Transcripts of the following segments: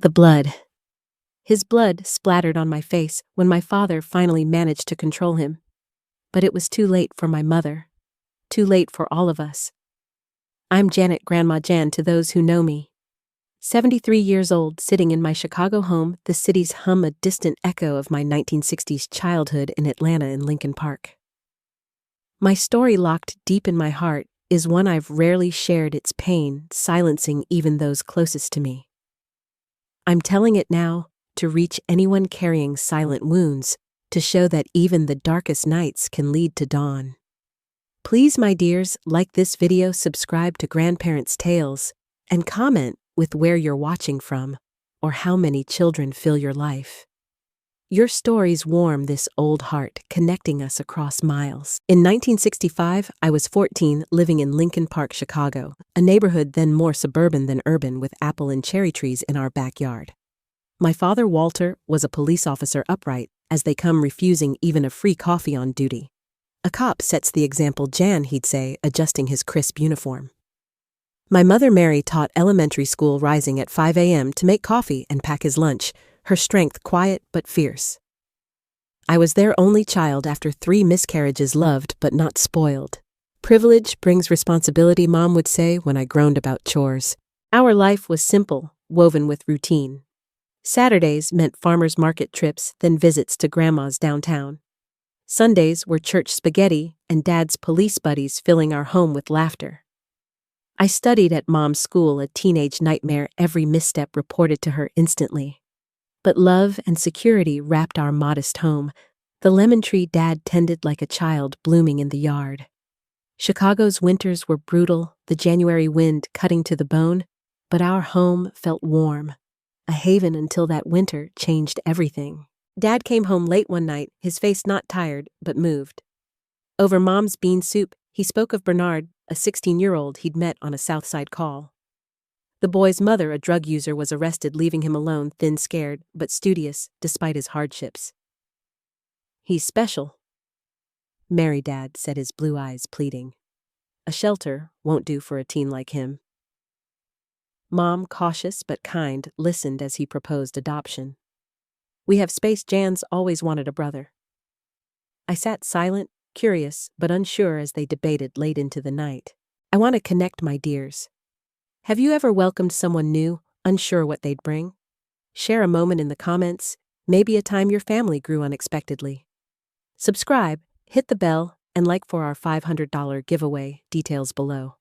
The blood. His blood splattered on my face when my father finally managed to control him. But it was too late for my mother. Too late for all of us. I'm Janet, Grandma Jan to those who know me. 73 years old, sitting in my Chicago home, the city's hum a distant echo of my 1960s childhood in Atlanta and Lincoln Park. My story, locked deep in my heart, is one I've rarely shared its pain, silencing even those closest to me. I'm telling it now to reach anyone carrying silent wounds, to show that even the darkest nights can lead to dawn. Please, my dears, like this video, subscribe to Grandparents' Tales, and comment with where you're watching from, or how many children fill your life. Your stories warm this old heart, connecting us across miles. In 1965, I was 14, living in Lincoln Park, Chicago, a neighborhood then more suburban than urban, with apple and cherry trees in our backyard. My father, Walter, was a police officer, upright as they come, refusing even a free coffee on duty. "A cop sets the example, Jan," he'd say, adjusting his crisp uniform. My mother, Mary, taught elementary school, rising at 5 a.m. to make coffee and pack his lunch, her strength quiet but fierce. I was their only child after 3 miscarriages, loved but not spoiled. "Privilege brings responsibility," Mom would say when I groaned about chores. Our life was simple, woven with routine. Saturdays meant farmers market trips, then visits to Grandma's downtown. Sundays were church spaghetti and Dad's police buddies, filling our home with laughter. I studied at Mom's school, a teenage nightmare, every misstep reported to her instantly. But love and security wrapped our modest home, the lemon tree Dad tended like a child blooming in the yard. Chicago's winters were brutal, the January wind cutting to the bone, but our home felt warm, a haven until that winter changed everything. Dad came home late one night, his face not tired but moved. Over Mom's bean soup, he spoke of Bernard, a 16-year-old he'd met on a Southside call. The boy's mother, a drug user, was arrested, leaving him alone, thin, scared, but studious despite his hardships. "He's special," Mary, Dad said, his blue eyes pleading. "A shelter won't do for a teen like him." Mom, cautious but kind, listened as he proposed adoption. "We have space. Jan's always wanted a brother." I sat silent, curious but unsure as they debated late into the night. I want to connect, my dears. Have you ever welcomed someone new, unsure what they'd bring? Share a moment in the comments, maybe a time your family grew unexpectedly. Subscribe, hit the bell, and like for our $500 giveaway, details below.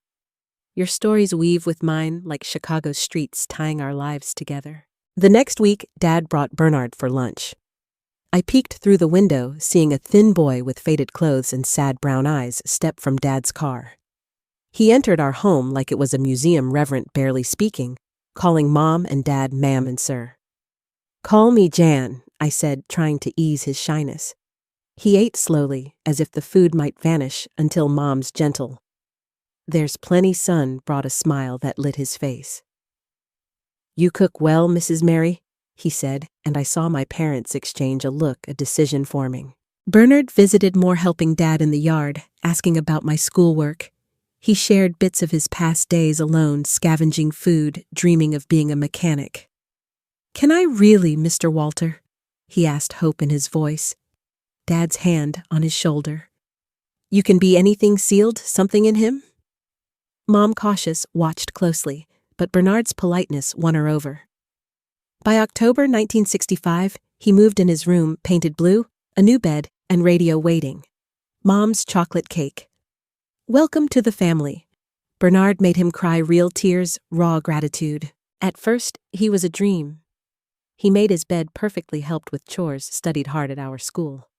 Your stories weave with mine like Chicago's streets, tying our lives together. The next week, Dad brought Bernard for lunch. I peeked through the window, seeing a thin boy with faded clothes and sad brown eyes step from Dad's car. He entered our home like it was a museum, reverent, barely speaking, calling Mom and Dad ma'am and sir. "Call me Jan," I said, trying to ease his shyness. He ate slowly, as if the food might vanish, until Mom's gentle "There's plenty, son," brought a smile that lit his face. "You cook well, Mrs. Mary," he said, and I saw my parents exchange a look, a decision forming. Bernard visited more, helping Dad in the yard, asking about my schoolwork. He shared bits of his past days alone, scavenging food, dreaming of being a mechanic. "Can I really, Mr. Walter?" he asked, hope in his voice. Dad's hand on his shoulder. "You can be anything, sealed something in him?" Mom, cautious, watched closely, but Bernard's politeness won her over. By October 1965, he moved in his room, painted blue, a new bed, and radio waiting. Mom's chocolate cake. "Welcome to the family." Bernard made him cry, real tears, raw gratitude. At first, he was a dream. He made his bed perfectly, helped with chores, studied hard at our school.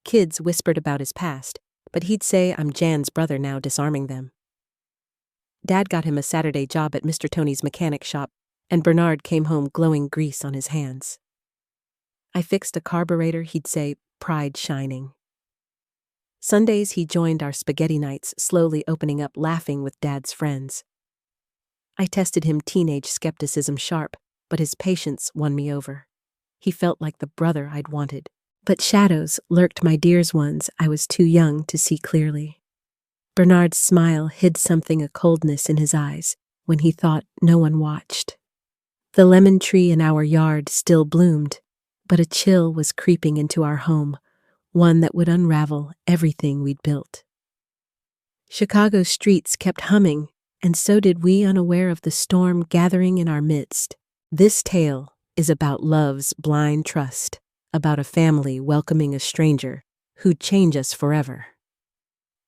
Kids whispered about his past, but he'd say, "I'm Jan's brother," now disarming them. Dad got him a Saturday job at Mr. Tony's mechanic shop, and Bernard came home glowing, grease on his hands. "I fixed a carburetor," he'd say, pride shining. Sundays he joined our spaghetti nights, slowly opening up, laughing with Dad's friends. I tested him, teenage skepticism sharp, but his patience won me over. He felt like the brother I'd wanted. But shadows lurked, my dears, ones I was too young to see clearly. Bernard's smile hid something, a coldness in his eyes, when he thought no one watched. The lemon tree in our yard still bloomed, but a chill was creeping into our home, one that would unravel everything we'd built. Chicago's streets kept humming, and so did we, unaware of the storm gathering in our midst. This tale is about love's blind trust, about a family welcoming a stranger who'd change us forever.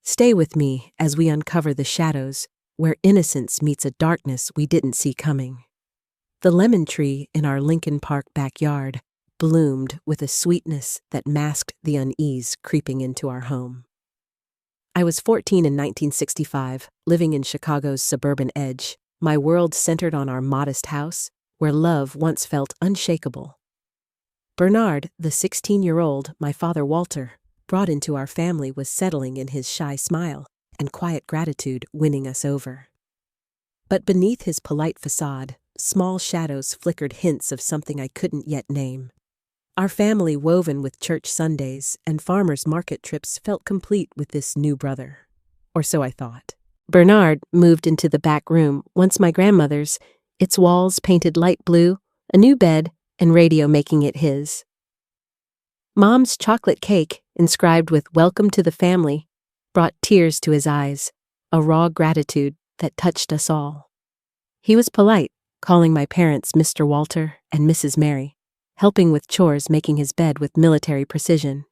Stay with me as we uncover the shadows where innocence meets a darkness we didn't see coming. The lemon tree in our Lincoln Park backyard bloomed with a sweetness that masked the unease creeping into our home. I was 14 in 1965, living in Chicago's suburban edge, my world centered on our modest house, where love once felt unshakable. Bernard, the 16-year-old my father Walter brought into our family, was settling in his shy smile and quiet gratitude winning us over. But beneath his polite facade, small shadows flickered, hints of something I couldn't yet name. Our family, woven with church Sundays and farmers' market trips, felt complete with this new brother. Or so I thought. Bernard moved into the back room, once my grandmother's, its walls painted light blue, a new bed, and radio making it his. Mom's chocolate cake, inscribed with "Welcome to the family," brought tears to his eyes, a raw gratitude that touched us all. He was polite, calling my parents Mr. Walter and Mrs. Mary, helping with chores, making his bed with military precision.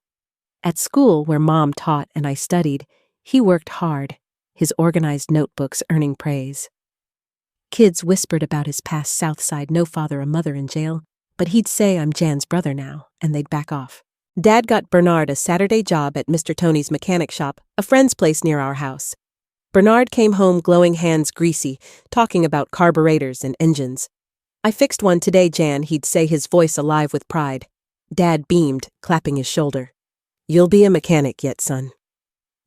At school, where Mom taught and I studied, he worked hard, his organized notebooks earning praise. Kids whispered about his past Southside no father, a mother in jail, but he'd say, "I'm Jan's brother now," and they'd back off. Dad got Bernard a Saturday job at Mr. Tony's mechanic shop, a friend's place near our house. Bernard came home, glowing, hands greasy, talking about carburetors and engines. "I fixed one today, Jan," he'd say, his voice alive with pride. Dad beamed, clapping his shoulder. "You'll be a mechanic yet, son."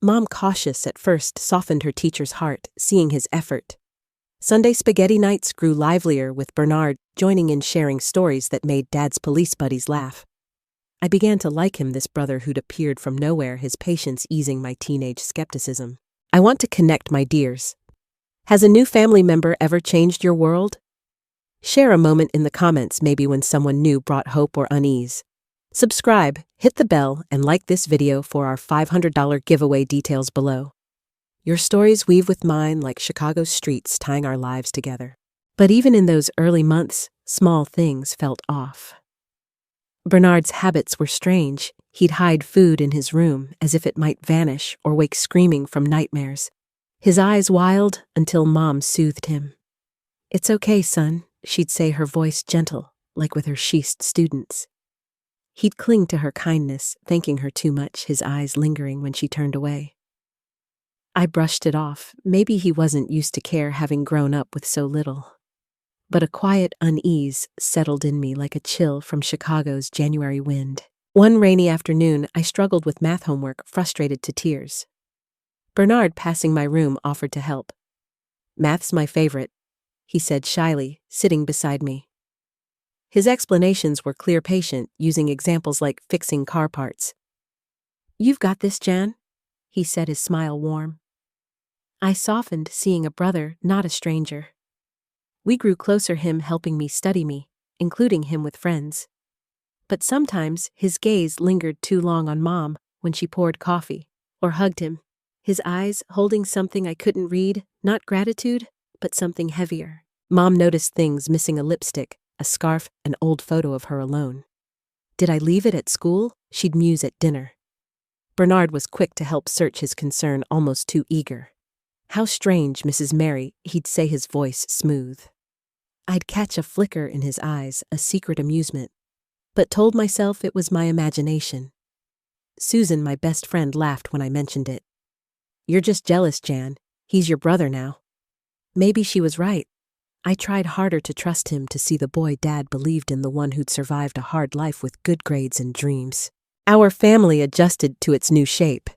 Mom, cautious at first, softened her teacher's heart, seeing his effort. Sunday spaghetti nights grew livelier, with Bernard joining in, sharing stories that made Dad's police buddies laugh. I began to like him, this brother who'd appeared from nowhere, his patience easing my teenage skepticism. I want to connect, my dears. Has a new family member ever changed your world? Share a moment in the comments, maybe when someone new brought hope or unease. Subscribe, hit the bell, and like this video for our $500 giveaway, details below. Your stories weave with mine like Chicago's streets, tying our lives together. But even in those early months, small things felt off. Bernard's habits were strange. He'd hide food in his room as if it might vanish or wake screaming from nightmares. His eyes wild until Mom soothed him. "It's okay, son," she'd say, her voice gentle, like with her sheathed students. He'd cling to her kindness, thanking her too much, his eyes lingering when she turned away. I brushed it off. Maybe he wasn't used to care, having grown up with so little. But a quiet unease settled in me like a chill from Chicago's January wind. One rainy afternoon, I struggled with math homework, frustrated to tears. Bernard, passing my room, offered to help. "Math's my favorite," he said shyly, sitting beside me. His explanations were clear, patient, using examples like fixing car parts. "You've got this, Jan," he said, his smile warm. I softened, seeing a brother, not a stranger. We grew closer, him helping me study me, including him with friends. But sometimes his gaze lingered too long on Mom when she poured coffee, or hugged him, his eyes holding something I couldn't read, not gratitude, but something heavier. Mom noticed things: missing a lipstick, a scarf, an old photo of her alone. Did I leave it at school? She'd muse at dinner. Bernard was quick to help, search his concern, almost too eager. "How strange, Mrs. Mary," he'd say, his voice smooth. I'd catch a flicker in his eyes, a secret amusement, but told myself it was my imagination. Susan, my best friend, laughed when I mentioned it. "You're just jealous, Jan. He's your brother now." Maybe she was right. I tried harder to trust him, to see the boy Dad believed in, the one who'd survived a hard life with good grades and dreams. Our family adjusted to its new shape.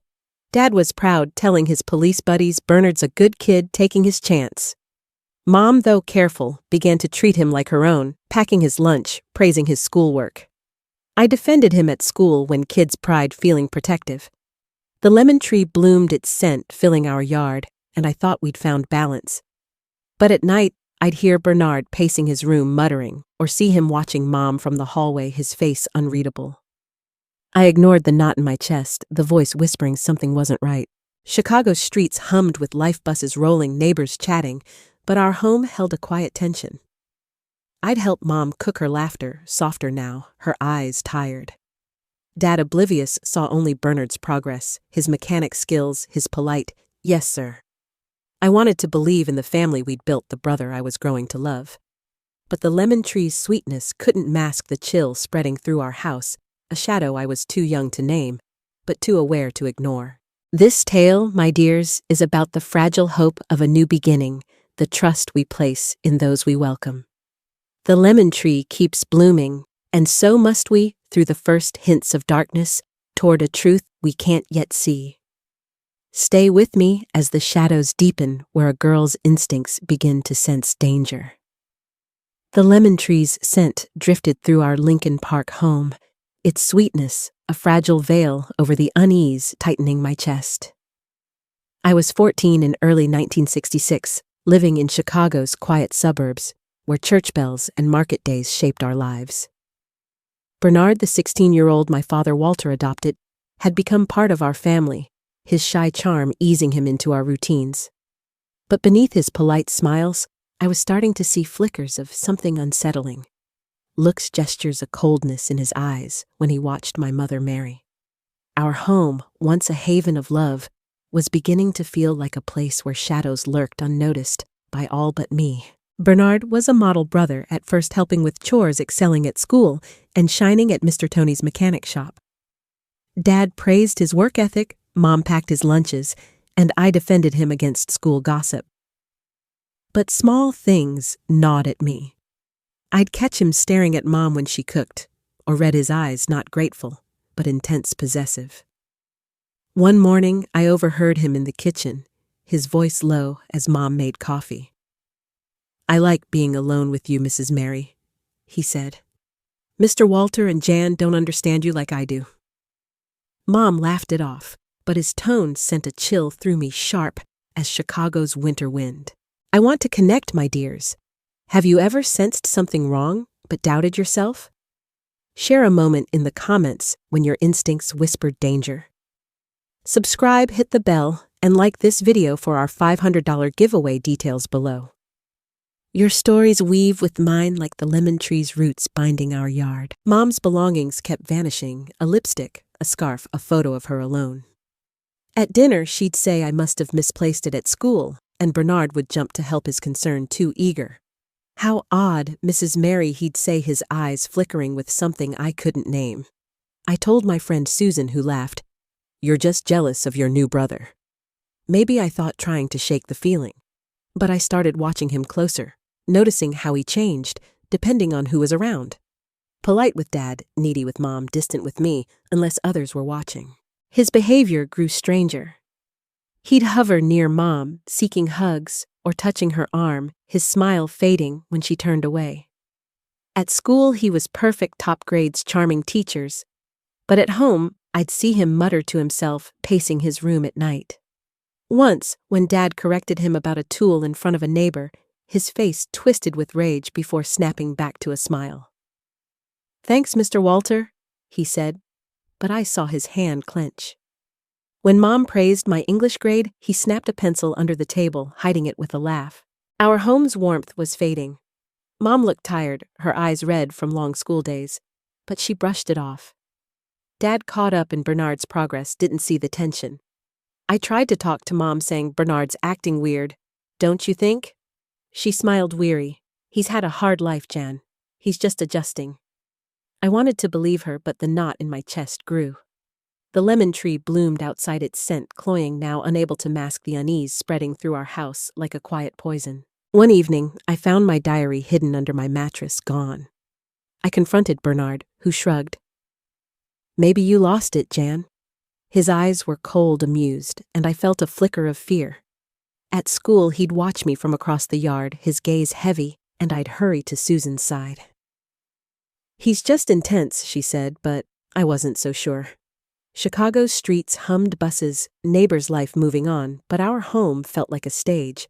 Dad was proud, telling his police buddies Bernard's a good kid, taking his chance. Mom, though careful, began to treat him like her own, packing his lunch, praising his schoolwork. I defended him at school when kids' pride, feeling protective. The lemon tree bloomed, its scent filling our yard, and I thought we'd found balance. But at night, I'd hear Bernard pacing his room muttering, or see him watching Mom from the hallway, his face unreadable. I ignored the knot in my chest, the voice whispering something wasn't right. Chicago's streets hummed with life buses rolling, neighbors chatting, but our home held a quiet tension. I'd help Mom cook her laughter, softer now, her eyes tired. Dad, oblivious, saw only Bernard's progress, his mechanic skills, his polite, "Yes, sir." I wanted to believe in the family we'd built, the brother I was growing to love. But the lemon tree's sweetness couldn't mask the chill spreading through our house, a shadow I was too young to name, but too aware to ignore. This tale, my dears, is about the fragile hope of a new beginning, the trust we place in those we welcome. The lemon tree keeps blooming, and so must we, through the first hints of darkness, toward a truth we can't yet see. Stay with me as the shadows deepen where a girl's instincts begin to sense danger. The lemon tree's scent drifted through our Lincoln Park home, its sweetness a fragile veil over the unease tightening my chest. I was 14 in early 1966, living in Chicago's quiet suburbs, where church bells and market days shaped our lives. Bernard, the 16-year-old my father Walter adopted, had become part of our family, his shy charm easing him into our routines. But beneath his polite smiles, I was starting to see flickers of something unsettling. Looks, gestures, a coldness in his eyes when he watched my mother marry. Our home, once a haven of love, was beginning to feel like a place where shadows lurked unnoticed by all but me. Bernard was a model brother, at first helping with chores, excelling at school, and shining at Mr. Tony's mechanic shop. Dad praised his work ethic, Mom packed his lunches, and I defended him against school gossip. But small things gnawed at me. I'd catch him staring at Mom when she cooked, or read his eyes not grateful, but intense possessive. One morning, I overheard him in the kitchen, his voice low as Mom made coffee. "I like being alone with you, Mrs. Mary," he said. "Mr. Walter and Jan don't understand you like I do." Mom laughed it off, but his tone sent a chill through me, sharp as Chicago's winter wind. "I want to connect, my dears. Have you ever sensed something wrong, but doubted yourself? Share a moment in the comments when your instincts whispered danger. Subscribe, hit the bell, and like this video for our $500 giveaway, details below. Your stories weave with mine like the lemon tree's roots binding our yard." Mom's belongings kept vanishing, a lipstick, a scarf, a photo of her alone. At dinner, she'd say I must have misplaced it at school, and Bernard would jump to help his concern, too eager. "How odd, Mrs. Mary," he'd say, his eyes flickering with something I couldn't name. I told my friend Susan, who laughed, "You're just jealous of your new brother." Maybe I thought, trying to shake the feeling. But I started watching him closer, noticing how he changed, depending on who was around. Polite with Dad, needy with Mom, distant with me, unless others were watching. His behavior grew stranger. He'd hover near Mom, seeking hugs, or touching her arm, his smile fading when she turned away. At school, he was perfect, top grades, charming teachers. But at home, I'd see him mutter to himself, pacing his room at night. Once, when Dad corrected him about a tool in front of a neighbor, his face twisted with rage before snapping back to a smile. "Thanks, Mr. Walter," he said, but I saw his hand clench. When Mom praised my English grade, he snapped a pencil under the table, hiding it with a laugh. Our home's warmth was fading. Mom looked tired, her eyes red from long school days, but she brushed it off. Dad, caught up in Bernard's progress, didn't see the tension. I tried to talk to Mom, saying, "Bernard's acting weird. Don't you think?" She smiled weary. "He's had a hard life, Jan. He's just adjusting." I wanted to believe her, but the knot in my chest grew. The lemon tree bloomed outside, its scent cloying, now unable to mask the unease spreading through our house like a quiet poison. One evening, I found my diary hidden under my mattress, gone. I confronted Bernard, who shrugged. "Maybe you lost it, Jan." His eyes were cold, amused, and I felt a flicker of fear. At school, he'd watch me from across the yard, his gaze heavy, and I'd hurry to Susan's side. "He's just intense," she said, but I wasn't so sure. Chicago's streets hummed buses, neighbors' life moving on, but our home felt like a stage.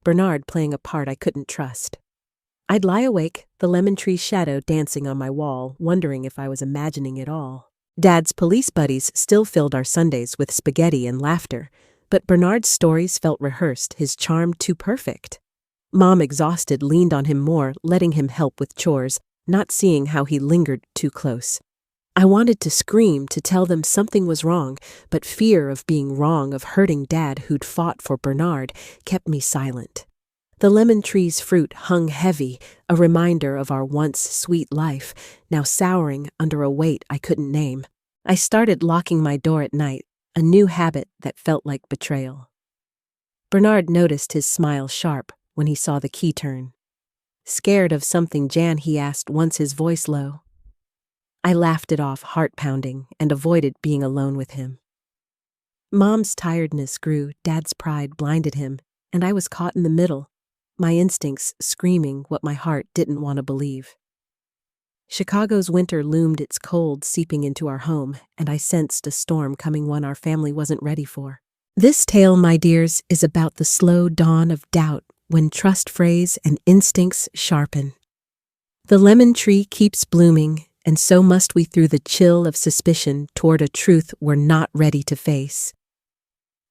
Bernard playing a part I couldn't trust. I'd lie awake, the lemon tree's shadow dancing on my wall, wondering if I was imagining it all. Dad's police buddies still filled our Sundays with spaghetti and laughter, but Bernard's stories felt rehearsed, his charm too perfect. Mom, exhausted, leaned on him more, letting him help with chores, not seeing how he lingered too close. I wanted to scream, to tell them something was wrong, but fear of being wrong, of hurting Dad who'd fought for Bernard, kept me silent. The lemon tree's fruit hung heavy, a reminder of our once sweet life, now souring under a weight I couldn't name. I started locking my door at night, a new habit that felt like betrayal. Bernard noticed his smile sharp when he saw the key turn. "Scared of something, Jan?" he asked, once his voice low. I laughed it off, heart pounding, and avoided being alone with him. Mom's tiredness grew, Dad's pride blinded him, and I was caught in the middle, my instincts screaming what my heart didn't want to believe. Chicago's winter loomed, its cold seeping into our home, and I sensed a storm coming, one our family wasn't ready for. This tale, my dears, is about the slow dawn of doubt when trust frays and instincts sharpen. The lemon tree keeps blooming, and so must we through the chill of suspicion toward a truth we're not ready to face.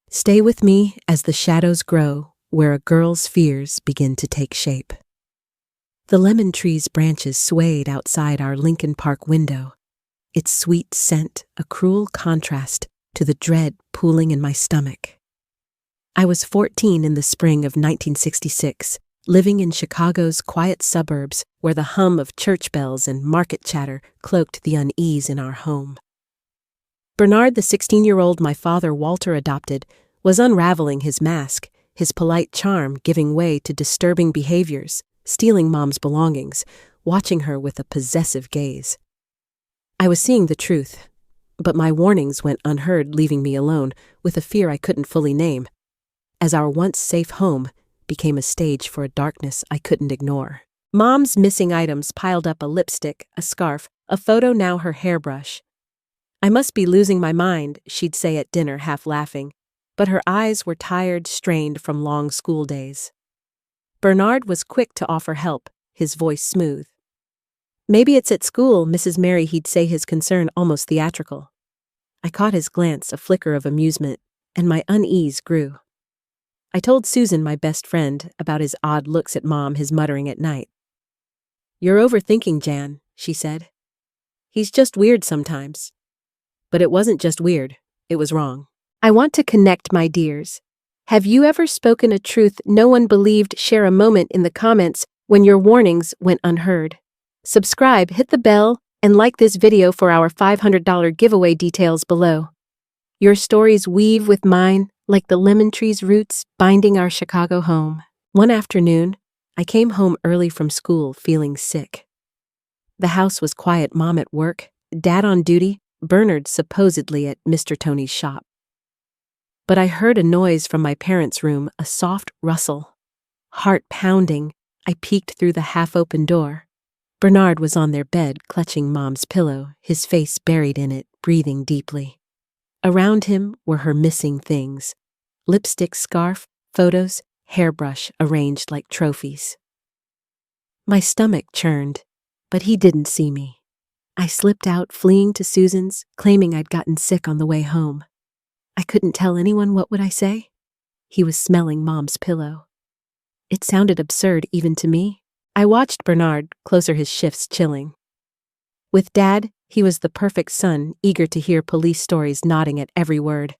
Stay with me as the shadows grow, where a girl's fears begin to take shape. The lemon tree's branches swayed outside our Lincoln Park window, its sweet scent a cruel contrast to the dread pooling in my stomach. I was 14 in the spring of 1966, living in Chicago's quiet suburbs where the hum of church bells and market chatter cloaked the unease in our home. Bernard, the 16-year-old my father Walter adopted, was unraveling his mask, his polite charm giving way to disturbing behaviors, stealing Mom's belongings, watching her with a possessive gaze. I was seeing the truth, but my warnings went unheard, leaving me alone with a fear I couldn't fully name, as our once safe home became a stage for a darkness I couldn't ignore. Mom's missing items piled up: a lipstick, a scarf, a photo, now her hairbrush. "I must be losing my mind," she'd say at dinner, half laughing, but her eyes were tired, strained from long school days. Bernard was quick to offer help, his voice smooth. "Maybe it's at school, Mrs. Mary," he'd say, his concern almost theatrical. I caught his glance, a flicker of amusement, and my unease grew. I told Susan, my best friend, about his odd looks at Mom, his muttering at night. "You're overthinking, Jan," she said. "He's just weird sometimes." But it wasn't just weird, it was wrong. I want to connect, my dears. Have you ever spoken a truth no one believed? Share a moment in the comments when your warnings went unheard. Subscribe, hit the bell, and like this video for our $500 giveaway. Details below. Your stories weave with mine like the lemon tree's roots binding our Chicago home. One afternoon, I came home early from school feeling sick. The house was quiet, Mom at work, Dad on duty, Bernard supposedly at Mr. Tony's shop. But I heard a noise from my parents' room, a soft rustle. Heart pounding, I peeked through the half-open door. Bernard was on their bed, clutching Mom's pillow, his face buried in it, breathing deeply. Around him were her missing things: lipstick, scarf, photos, hairbrush arranged like trophies. My stomach churned, but he didn't see me. I slipped out, fleeing to Susan's, claiming I'd gotten sick on the way home. I couldn't tell anyone. What would I say? He was smelling Mom's pillow. It sounded absurd even to me. I watched Bernard, closer, his shifts chilling. With Dad, he was the perfect son, eager to hear police stories, nodding at every word.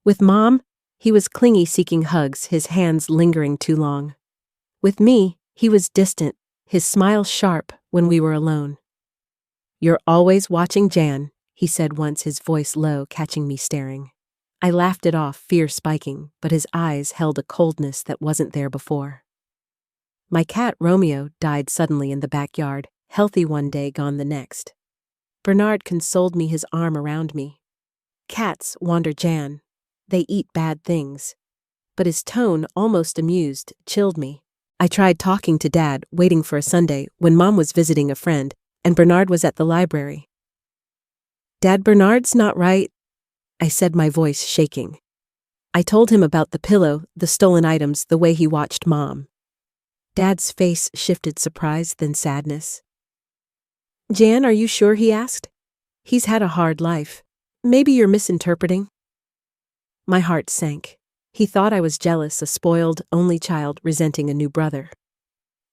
With Mom, he was clingy, seeking hugs, his hands lingering too long. With me, he was distant, his smile sharp when we were alone. "You're always watching, Jan," he said once, his voice low, catching me staring. I laughed it off, fear spiking, but his eyes held a coldness that wasn't there before. My cat, Romeo, died suddenly in the backyard, healthy one day, gone the next. Bernard consoled me, his arm around me. "Cats wander, Jan. They eat bad things." But his tone, almost amused, chilled me. I tried talking to Dad, waiting for a Sunday, when Mom was visiting a friend, and Bernard was at the library. "Dad, Bernard's not right," I said, my voice shaking. I told him about the pillow, the stolen items, the way he watched Mom. Dad's face shifted surprise, then sadness. Jan, are you sure? He asked. He's had a hard life. Maybe you're misinterpreting. My heart sank. He thought I was jealous, a spoiled, only child resenting a new brother.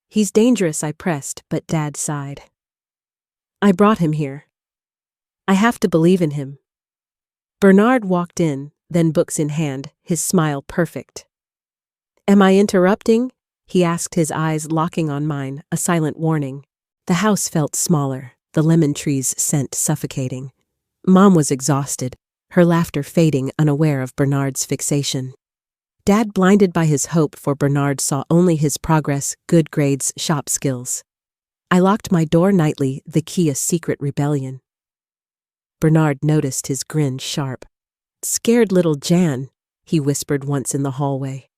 He's dangerous, I pressed, but Dad sighed. I brought him here. I have to believe in him. Bernard walked in, then books in hand, his smile perfect. Am I interrupting? He asked, his eyes locking on mine, a silent warning. The house felt smaller, the lemon tree's scent suffocating. Mom was exhausted, her laughter fading, unaware of Bernard's fixation. Dad, blinded by his hope for Bernard, saw only his progress, good grades, shop skills. I locked my door nightly, the key a secret rebellion. Bernard noticed, his grin sharp. Scared little Jan, he whispered once in the hallway.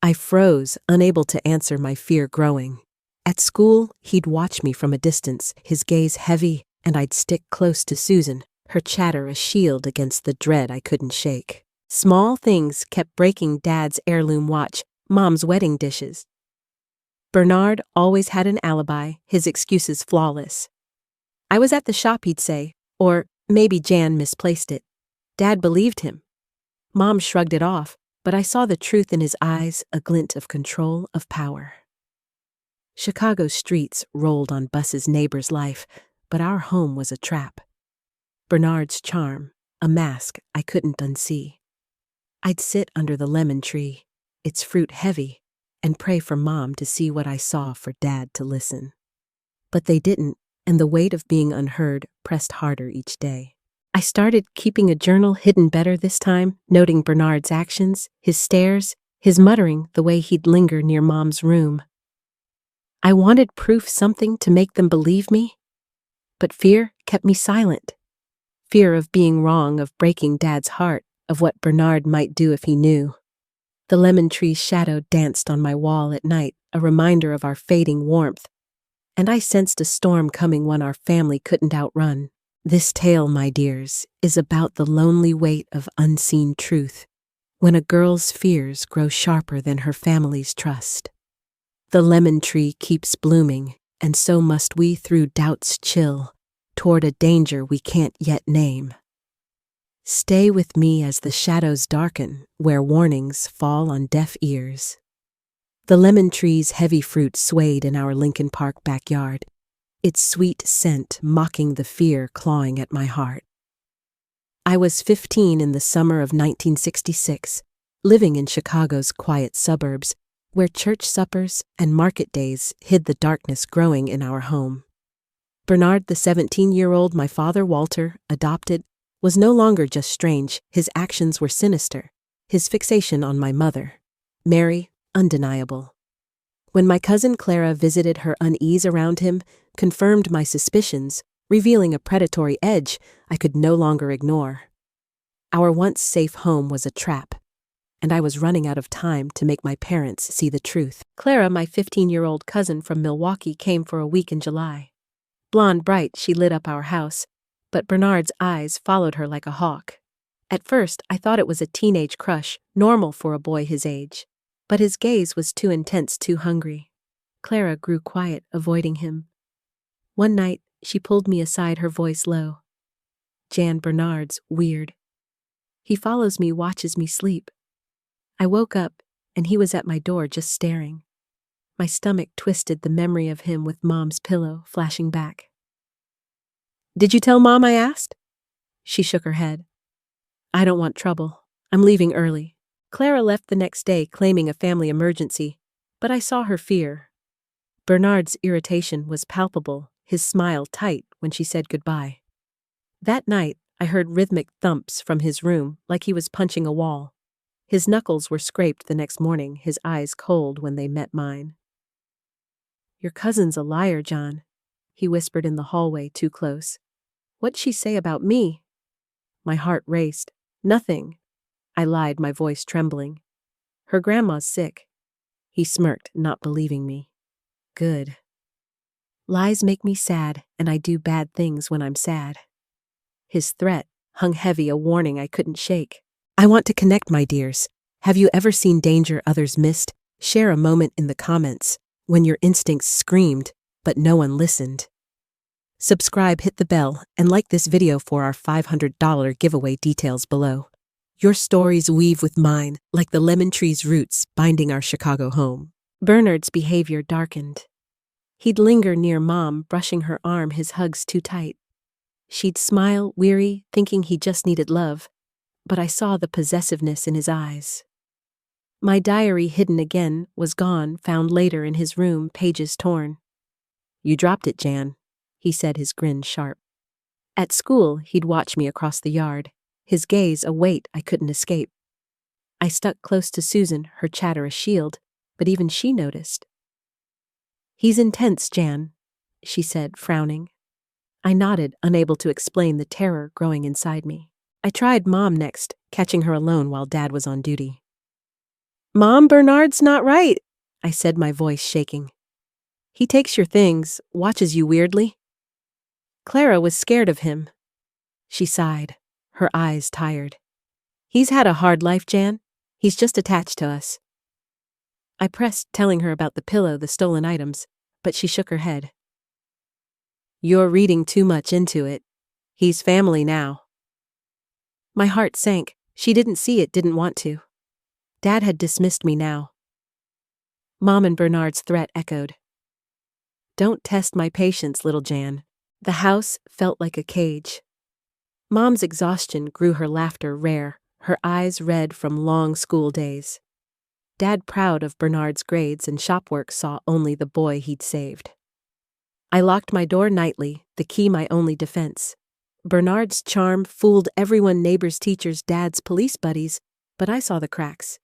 I froze, unable to answer, my fear growing. At school, he'd watch me from a distance, his gaze heavy, and I'd stick close to Susan, her chatter a shield against the dread I couldn't shake. Small things kept breaking: Dad's heirloom watch, Mom's wedding dishes. Bernard always had an alibi, his excuses flawless. I was at the shop, he'd say, or maybe Jan misplaced it. Dad believed him. Mom shrugged it off, but I saw the truth in his eyes, a glint of control, of power. Chicago's streets rolled on buses, neighbors' life, but our home was a trap. Bernard's charm, a mask I couldn't unsee. I'd sit under the lemon tree, its fruit heavy, and pray for Mom to see what I saw, for Dad to listen. But they didn't, and the weight of being unheard pressed harder each day. I started keeping a journal, hidden better this time, noting Bernard's actions, his stares, his muttering, the way he'd linger near Mom's room. I wanted proof, something to make them believe me, but fear kept me silent. Fear of being wrong, of breaking Dad's heart, of what Bernard might do if he knew. The lemon tree's shadow danced on my wall at night, a reminder of our fading warmth, and I sensed a storm coming, one our family couldn't outrun. This tale, my dears, is about the lonely weight of unseen truth, when a girl's fears grow sharper than her family's trust. The lemon tree keeps blooming, and so must we, through doubt's chill, toward a danger we can't yet name. Stay with me as the shadows darken, where warnings fall on deaf ears. The lemon tree's heavy fruit swayed in our Lincoln Park backyard, its sweet scent mocking the fear clawing at my heart. I was 15 in the summer of 1966, living in Chicago's quiet suburbs, where church suppers and market days hid the darkness growing in our home. Bernard, the 17-year-old my father, Walter, adopted, was no longer just strange, his actions were sinister, his fixation on my mother, Mary, undeniable. When my cousin Clara visited, her unease around him confirmed my suspicions, revealing a predatory edge I could no longer ignore. Our once safe home was a trap, and I was running out of time to make my parents see the truth. Clara, my 15-year-old cousin from Milwaukee, came for a week in July. Blonde bright, she lit up our house, but Bernard's eyes followed her like a hawk. At first, I thought it was a teenage crush, normal for a boy his age. But his gaze was too intense, too hungry. Clara grew quiet, avoiding him. One night, she pulled me aside, her voice low. Jan, Bernard's weird. He follows me, watches me sleep. I woke up, and he was at my door just staring. My stomach twisted, the memory of him with Mom's pillow flashing back. Did you tell Mom? I asked. She shook her head. I don't want trouble. I'm leaving early. Clara left the next day, claiming a family emergency, but I saw her fear. Bernard's irritation was palpable, his smile tight when she said goodbye. That night, I heard rhythmic thumps from his room, like he was punching a wall. His knuckles were scraped the next morning, his eyes cold when they met mine. Your cousin's a liar, John, he whispered in the hallway too close. What'd she say about me? My heart raced. Nothing, I lied, my voice trembling. Her grandma's sick. He smirked, not believing me. Good. Lies make me sad, and I do bad things when I'm sad. His threat hung heavy, a warning I couldn't shake. I want to connect, my dears. Have you ever seen danger others missed? Share a moment in the comments when your instincts screamed, but no one listened. Subscribe, hit the bell, and like this video for our $500 giveaway details below. Your stories weave with mine, like the lemon tree's roots binding our Chicago home. Bernard's behavior darkened. He'd linger near Mom, brushing her arm, his hugs too tight. She'd smile, weary, thinking he just needed love, but I saw the possessiveness in his eyes. My diary, hidden again, was gone, found later in his room, pages torn. "You dropped it, Jan," he said, his grin sharp. At school, he'd watch me across the yard, his gaze a weight I couldn't escape. I stuck close to Susan, her chatter a shield, but even she noticed. "He's intense, Jan," she said, frowning. I nodded, unable to explain the terror growing inside me. I tried Mom next, catching her alone while Dad was on duty. "Mom, Bernard's not right," I said, my voice shaking. "He takes your things, watches you weirdly." Clara was scared of him. She sighed, her eyes tired. "He's had a hard life, Jan. He's just attached to us." I pressed, telling her about the pillow, the stolen items, but she shook her head. "You're reading too much into it. He's family now." My heart sank. She didn't see it, didn't want to. Dad had dismissed me now. Mom and Bernard's threat echoed. "Don't test my patience, little Jan." The house felt like a cage. Mom's exhaustion grew her laughter rare, her eyes red from long school days. Dad, proud of Bernard's grades and shop work, saw only the boy he'd saved. I locked my door nightly, the key my only defense. Bernard's charm fooled everyone, neighbors, teachers, Dad's police buddies, but I saw the cracks.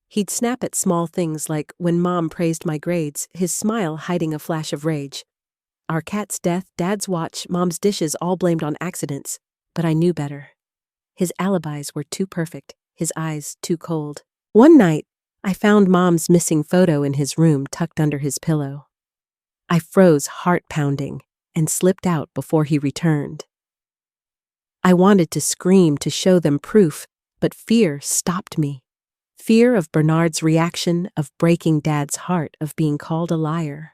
He'd snap at small things like when Mom praised my grades, his smile hiding a flash of rage. Our cat's death, Dad's watch, Mom's dishes, all blamed on accidents, but I knew better. His alibis were too perfect, his eyes too cold. One night, I found Mom's missing photo in his room, tucked under his pillow. I froze, heart pounding, and slipped out before he returned. I wanted to scream to show them proof, but fear stopped me. Fear of Bernard's reaction, of breaking Dad's heart, of being called a liar.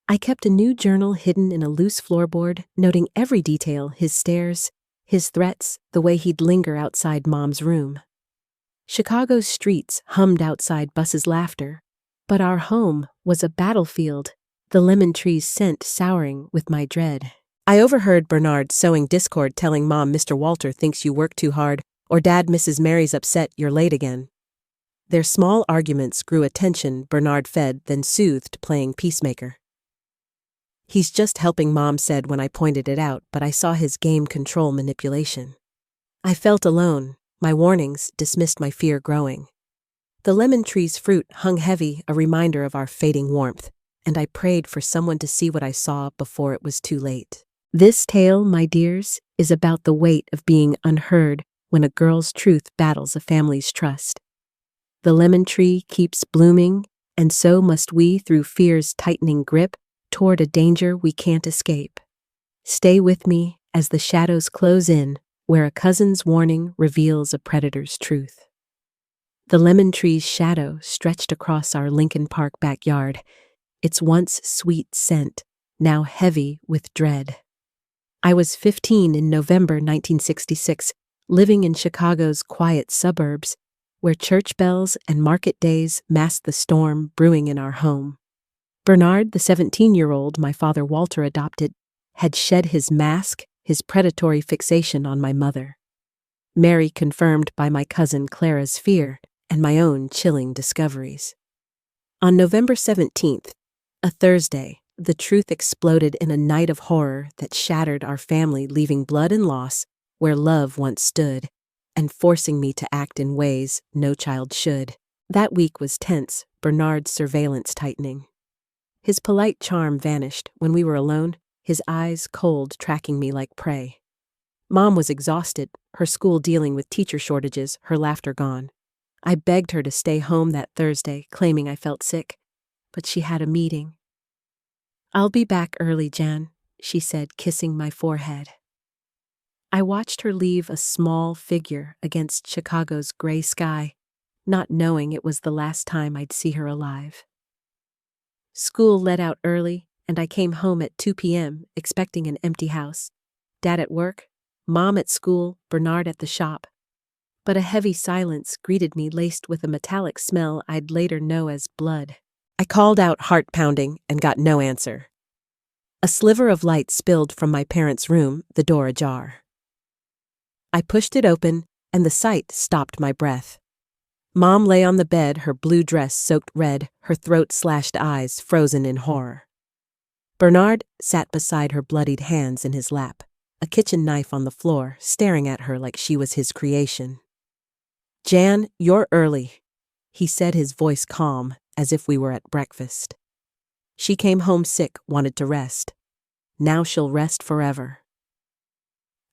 I kept a new journal hidden in a loose floorboard, noting every detail, his stares, his threats, the way he'd linger outside Mom's room. Chicago's streets hummed outside buses' laughter, but our home was a battlefield, the lemon tree's scent souring with my dread. I overheard Bernard sowing discord, telling Mom Mr. Walter thinks you work too hard, or Dad Mrs. Mary's upset you're late again. Their small arguments grew a tension Bernard fed, then soothed, playing peacemaker. "He's just helping," Mom said when I pointed it out, but I saw his game control manipulation. I felt alone. My warnings dismissed my fear growing. The lemon tree's fruit hung heavy, a reminder of our fading warmth, and I prayed for someone to see what I saw before it was too late. This tale, my dears, is about the weight of being unheard when a girl's truth battles a family's trust. The lemon tree keeps blooming, and so must we, through fear's tightening grip, toward a danger we can't escape. Stay with me as the shadows close in, where a cousin's warning reveals a predator's truth. The lemon tree's shadow stretched across our Lincoln Park backyard, its once sweet scent, now heavy with dread. I was 15 in November 1966, living in Chicago's quiet suburbs, where church bells and market days masked the storm brewing in our home. Bernard, the 17-year-old my father Walter adopted, had shed his mask, his predatory fixation on my mother. Mary, confirmed by my cousin Clara's fear and my own chilling discoveries. On November 17th, a Thursday, the truth exploded in a night of horror that shattered our family, leaving blood and loss where love once stood, and forcing me to act in ways no child should. That week was tense, Bernard's surveillance tightening. His polite charm vanished when we were alone, his eyes cold, tracking me like prey. Mom was exhausted, her school dealing with teacher shortages, her laughter gone. I begged her to stay home that Thursday, claiming I felt sick, but she had a meeting. "I'll be back early, Jan," she said, kissing my forehead. I watched her leave a small figure against Chicago's gray sky, not knowing it was the last time I'd see her alive. School let out early, and I came home at 2 p.m., expecting an empty house. Dad at work, Mom at school, Bernard at the shop. But a heavy silence greeted me, laced with a metallic smell I'd later know as blood. I called out, heart pounding, and got no answer. A sliver of light spilled from my parents' room, the door ajar. I pushed it open, and the sight stopped my breath. Mom lay on the bed, her blue dress soaked red, her throat-slashed eyes frozen in horror. Bernard sat beside her, bloodied hands in his lap, a kitchen knife on the floor, staring at her like she was his creation. "Jan, you're early," he said, his voice calm, as if we were at breakfast. "She came home sick, wanted to rest. Now she'll rest forever."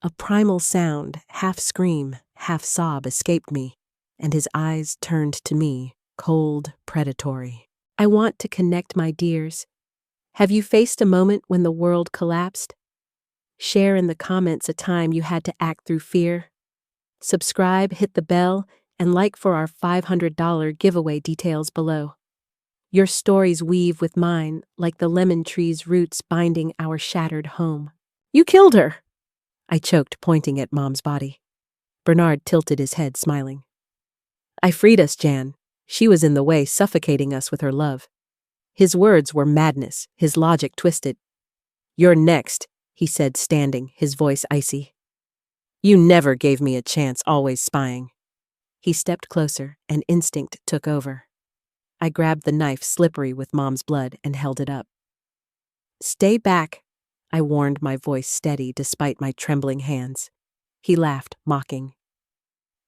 A primal sound, half scream, half sob, escaped me, and his eyes turned to me, cold, predatory. "I want to connect, my dears. Have you faced a moment when the world collapsed? Share in the comments a time you had to act through fear. Subscribe, hit the bell, and like for our $500 giveaway, details below. Your stories weave with mine like the lemon tree's roots binding our shattered home." "You killed her!" I choked, pointing at Mom's body. Bernard tilted his head, smiling. "I freed us, Jan. She was in the way, suffocating us with her love." His words were madness, his logic twisted. "You're next," he said, standing, his voice icy. "You never gave me a chance, always spying." He stepped closer, and instinct took over. I grabbed the knife, slippery with Mom's blood, and held it up. "Stay back," I warned, my voice steady despite my trembling hands. He laughed, mocking.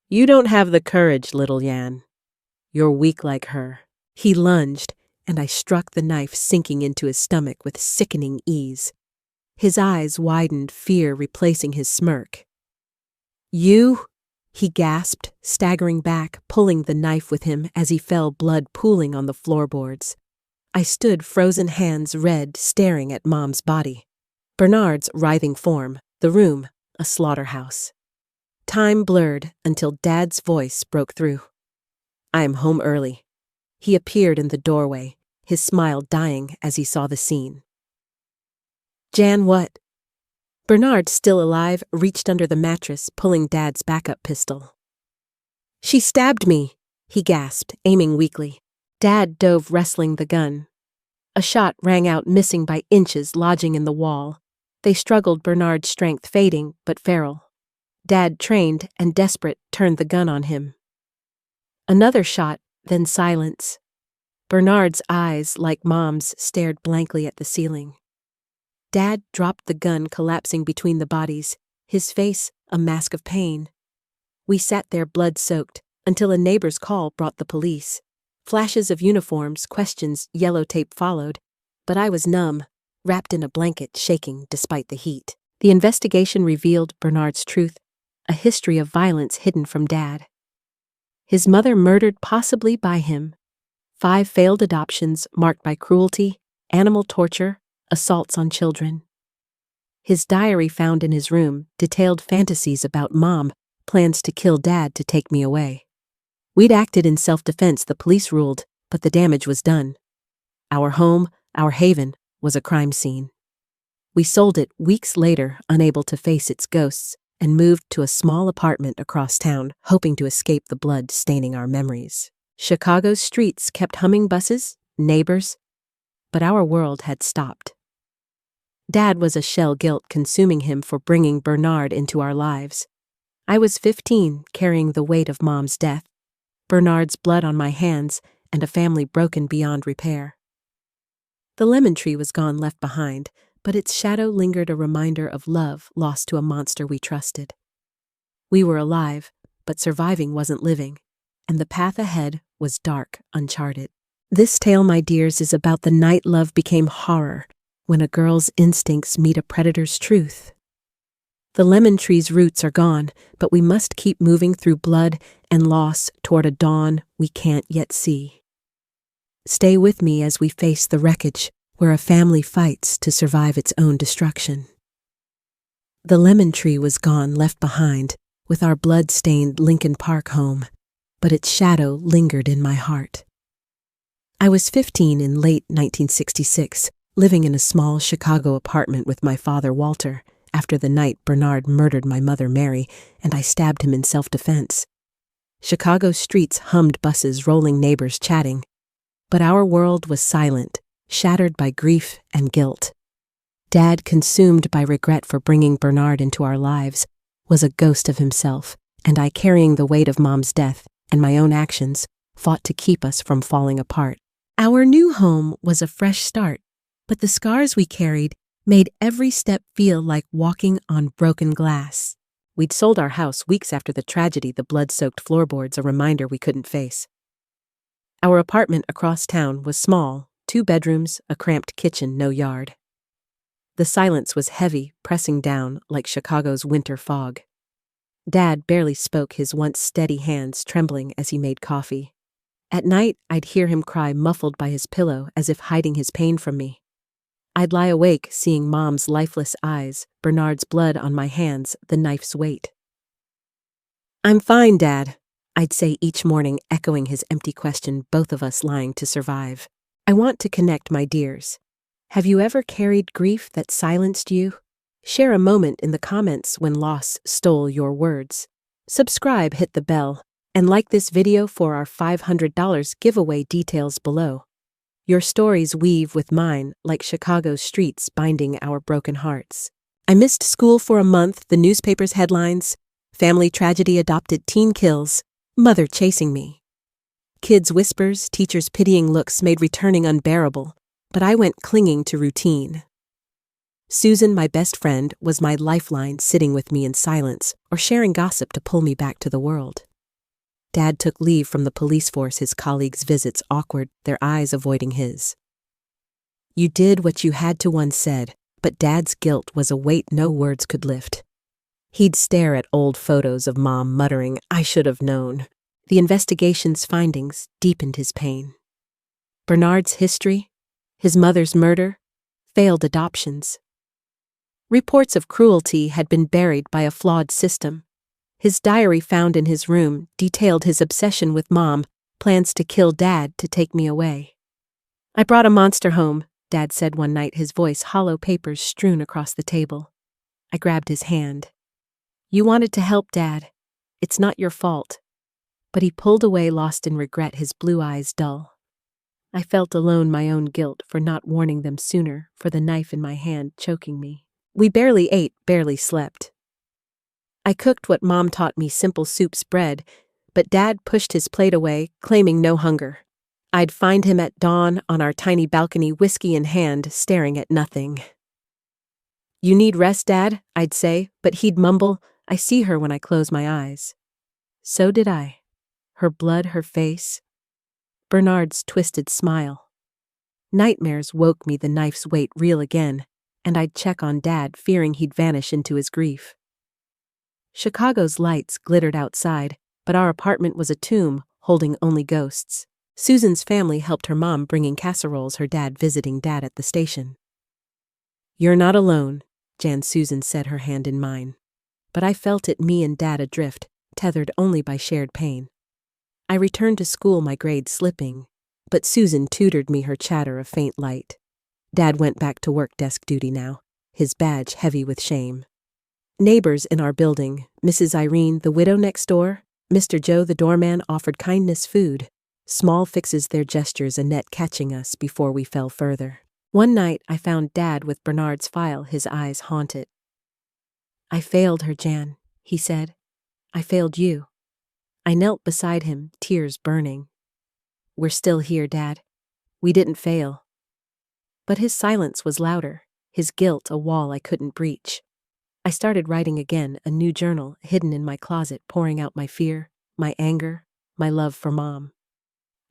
"You don't have the courage, little Jan. You're weak like her." He lunged, and I struck the knife, sinking into his stomach with sickening ease. His eyes widened, fear replacing his smirk. "You?" he gasped, staggering back, pulling the knife with him as he fell, blood pooling on the floorboards. I stood, frozen hands red, staring at Mom's body. Bernard's writhing form, the room, a slaughterhouse. Time blurred until Dad's voice broke through. "I'm home early." He appeared in the doorway, his smile dying as he saw the scene. "Jan, what?" Bernard, still alive, reached under the mattress, pulling Dad's backup pistol. "She stabbed me," he gasped, aiming weakly. Dad dove, wrestling the gun. A shot rang out, missing by inches, lodging in the wall. They struggled, Bernard's strength fading, but feral. Dad, trained and desperate, turned the gun on him. Another shot, then silence. Bernard's eyes, like Mom's, stared blankly at the ceiling. Dad dropped the gun, collapsing between the bodies, his face a mask of pain. We sat there, blood-soaked, until a neighbor's call brought the police. Flashes of uniforms, questions, yellow tape followed, but I was numb, wrapped in a blanket, shaking despite the heat. The investigation revealed Bernard's truth, a history of violence hidden from Dad. His mother murdered, possibly by him. 5 failed adoptions marked by cruelty, animal torture, assaults on children. His diary, found in his room, detailed fantasies about Mom, plans to kill Dad to take me away. We'd acted in self-defense, the police ruled, but the damage was done. Our home, our haven, was a crime scene. We sold it weeks later, unable to face its ghosts, and moved to a small apartment across town, hoping to escape the blood staining our memories. Chicago's streets kept humming, buses, neighbors, but our world had stopped. Dad was a shell, guilt consuming him for bringing Bernard into our lives. I was 15, carrying the weight of Mom's death, Bernard's blood on my hands, and a family broken beyond repair. The lemon tree was gone, left behind, but its shadow lingered, a reminder of love lost to a monster we trusted. We were alive, but surviving wasn't living, and the path ahead was dark, uncharted. This tale, my dears, is about the night love became horror, when a girl's instincts meet a predator's truth. The lemon tree's roots are gone, but we must keep moving through blood and loss toward a dawn we can't yet see. Stay with me as we face the wreckage, where a family fights to survive its own destruction. The lemon tree was gone, left behind, with our blood-stained Lincoln Park home, but its shadow lingered in my heart. I was 15 in late 1966, living in a small Chicago apartment with my father Walter, after the night Bernard murdered my mother Mary and I stabbed him in self-defense. Chicago's streets hummed buses, rolling neighbors chatting. But our world was silent, shattered by grief and guilt. Dad, consumed by regret for bringing Bernard into our lives, was a ghost of himself, and I, carrying the weight of Mom's death and my own actions, fought to keep us from falling apart. Our new home was a fresh start, but the scars we carried made every step feel like walking on broken glass. We'd sold our house weeks after the tragedy, the blood-soaked floorboards a reminder we couldn't face. Our apartment across town was small, 2 bedrooms, a cramped kitchen, no yard. The silence was heavy, pressing down like Chicago's winter fog. Dad barely spoke, his once steady hands trembling as he made coffee. At night, I'd hear him cry, muffled by his pillow, as if hiding his pain from me. I'd lie awake, seeing Mom's lifeless eyes, Bernard's blood on my hands, the knife's weight. "I'm fine, Dad," I'd say each morning, echoing his empty question, both of us lying to survive. "I want to connect, my dears. Have you ever carried grief that silenced you? Share a moment in the comments when loss stole your words. Subscribe, hit the bell, and like this video for our $500 giveaway, details below. Your stories weave with mine like Chicago's streets binding our broken hearts. I missed school for a month, the newspaper's headlines, family tragedy, adopted teen kills, mother chasing me. Kids' whispers, teachers' pitying looks made returning unbearable, but I went clinging to routine. Susan, my best friend, was my lifeline, sitting with me in silence or sharing gossip to pull me back to the world. Dad took leave from the police force, his colleagues' visits awkward, their eyes avoiding his. "You did what you had to," one said, but Dad's guilt was a weight no words could lift. He'd stare at old photos of Mom, muttering, "I should have known." The investigation's findings deepened his pain. Bernard's history, his mother's murder, failed adoptions. Reports of cruelty had been buried by a flawed system. His diary, found in his room, detailed his obsession with Mom, plans to kill Dad to take me away. "I brought a monster home," Dad said one night, his voice hollow, papers strewn across the table. I grabbed his hand. "You wanted to help, Dad. It's not your fault." But he pulled away, lost in regret, his blue eyes dull. I felt alone, my own guilt for not warning them sooner, for the knife in my hand choking me. We barely ate, barely slept. I cooked what Mom taught me, simple soups, bread, but Dad pushed his plate away, claiming no hunger. I'd find him at dawn on our tiny balcony, whiskey in hand, staring at nothing. "You need rest, Dad," I'd say, but he'd mumble, "I see her when I close my eyes." So did I. Her blood, her face. Bernard's twisted smile. Nightmares woke me, the knife's weight real again, and I'd check on Dad, fearing he'd vanish into his grief. Chicago's lights glittered outside, but our apartment was a tomb, holding only ghosts. Susan's family helped her mom, bringing casseroles, her dad visiting Dad at the station. "You're not alone," Jan Susan said, her hand in mine. But I felt it, me and Dad adrift, tethered only by shared pain. I returned to school, my grades slipping, but Susan tutored me, her chatter a faint light. Dad went back to work, desk duty now, his badge heavy with shame. Neighbors in our building, Mrs. Irene, the widow next door, Mr. Joe, the doorman, offered kindness, food. Small fixes, their gestures, a net catching us before we fell further. One night I found Dad with Bernard's file, his eyes haunted. "I failed her, Jan," he said. "I failed you." I knelt beside him, tears burning. "We're still here, Dad. We didn't fail." But his silence was louder, his guilt a wall I couldn't breach. I started writing again, a new journal hidden in my closet, pouring out my fear, my anger, my love for Mom.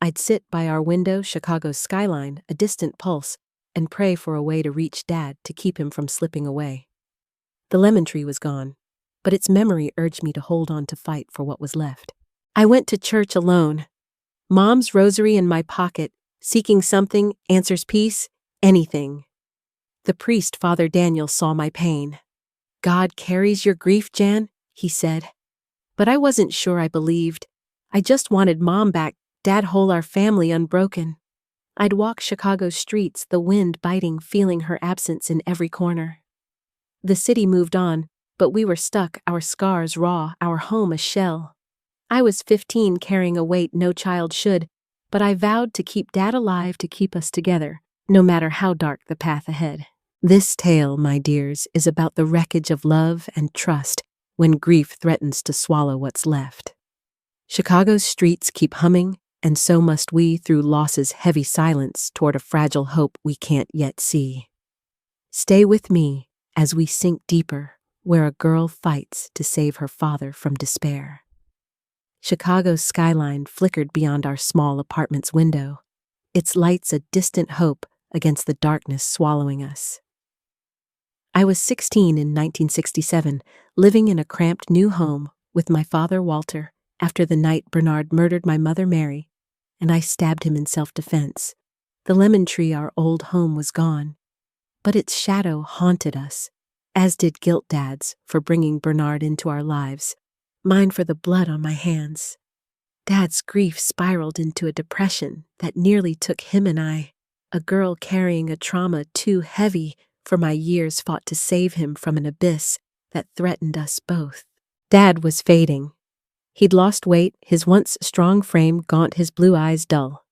I'd sit by our window, Chicago's skyline, a distant pulse, and pray for a way to reach Dad, to keep him from slipping away. The lemon tree was gone, but its memory urged me to hold on, to fight for what was left. I went to church alone, Mom's rosary in my pocket, seeking something, answers, peace, anything. The priest, Father Daniel, saw my pain. God carries your grief, Jan, he said. But I wasn't sure I believed. I just wanted Mom back, Dad whole, our family unbroken. I'd walk Chicago's streets, the wind biting, feeling her absence in every corner. The city moved on, but we were stuck, our scars raw, our home a shell. I was 15, carrying a weight no child should, but I vowed to keep Dad alive, to keep us together, no matter how dark the path ahead. This tale, my dears, is about the wreckage of love and trust when grief threatens to swallow what's left. Chicago's streets keep humming, and so must we, through loss's heavy silence, toward a fragile hope we can't yet see. Stay with me as we sink deeper, where a girl fights to save her father from despair. Chicago's skyline flickered beyond our small apartment's window, its lights a distant hope against the darkness swallowing us. I was 16 in 1967, living in a cramped new home with my father Walter after the night Bernard murdered my mother Mary, and I stabbed him in self-defense. The lemon tree, our old home, was gone, but its shadow haunted us, as did guilt Dad's for bringing Bernard into our lives, mine for the blood on my hands. Dad's grief spiraled into a depression that nearly took him and I, a girl carrying a trauma too heavy for my years fought to save him from an abyss that threatened us both. Dad was fading. He'd lost weight, his once strong frame gaunt, his blue eyes dull.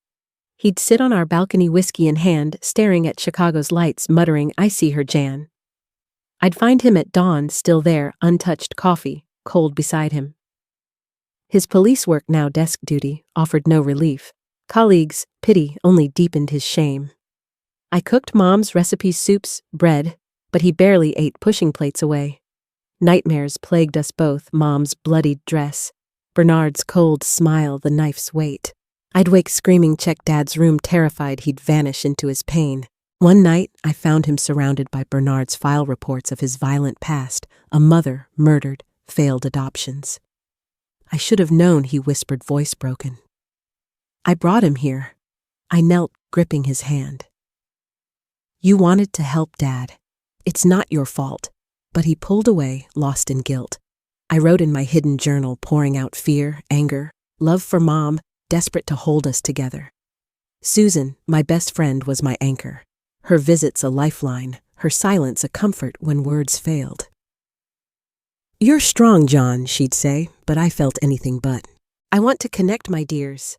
He'd sit on our balcony, whiskey in hand, staring at Chicago's lights, muttering, "I see her, Jan." I'd find him at dawn, still there, untouched, coffee cold beside him. His police work, now desk duty, offered no relief. Colleagues' pity only deepened his shame. I cooked Mom's recipes, soups, bread, but he barely ate, pushing plates away. Nightmares plagued us both, Mom's bloodied dress, Bernard's cold smile, the knife's weight. I'd wake screaming, check Dad's room, terrified he'd vanish into his pain. One night, I found him surrounded by Bernard's file reports of his violent past, a mother murdered, failed adoptions. "I should have known," he whispered, voice broken. "I brought him here." I knelt, gripping his hand. "You wanted to help, Dad. It's not your fault." But he pulled away, lost in guilt. I wrote in my hidden journal, pouring out fear, anger, love for Mom, desperate to hold us together. Susan, my best friend, was my anchor. Her visits a lifeline, her silence a comfort when words failed. "You're strong, John," she'd say, but I felt anything but. I want to connect, my dears.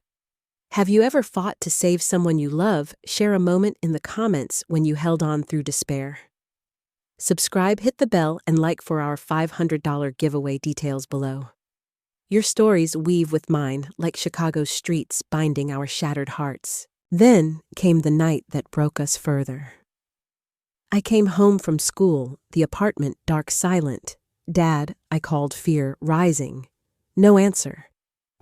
Have you ever fought to save someone you love? Share a moment in the comments when you held on through despair. Subscribe, hit the bell, and like for our $500 giveaway, details below. Your stories weave with mine, like Chicago's streets binding our shattered hearts. Then came the night that broke us further. I came home from school, the apartment dark, silent. "Dad," I called, fear rising. No answer.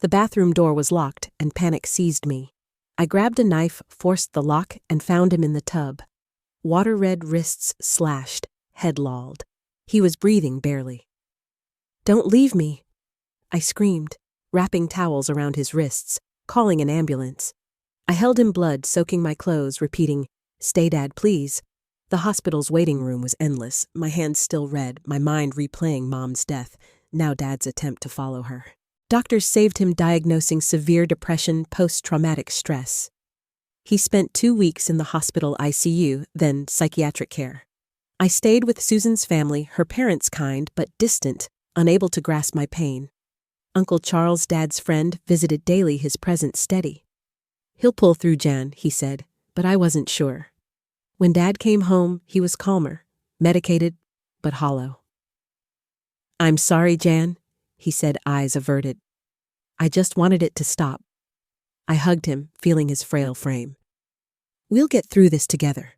The bathroom door was locked, and panic seized me. I grabbed a knife, forced the lock, and found him in the tub. Water-red wrists slashed, head lolled. He was breathing barely. "Don't leave me," I screamed, wrapping towels around his wrists, calling an ambulance. I held him, blood soaking my clothes, repeating, "Stay, Dad, please." The hospital's waiting room was endless, my hands still red, my mind replaying Mom's death, now Dad's attempt to follow her. Doctors saved him, diagnosing severe depression, post-traumatic stress. He spent 2 weeks in the hospital ICU, then psychiatric care. I stayed with Susan's family, her parents kind but distant, unable to grasp my pain. Uncle Charles, Dad's friend, visited daily, his presence steady. "He'll pull through, Jan," he said, but I wasn't sure. When Dad came home, he was calmer, medicated, but hollow. "I'm sorry, Jan," he said, eyes averted. "I just wanted it to stop." I hugged him, feeling his frail frame. "We'll get through this together,"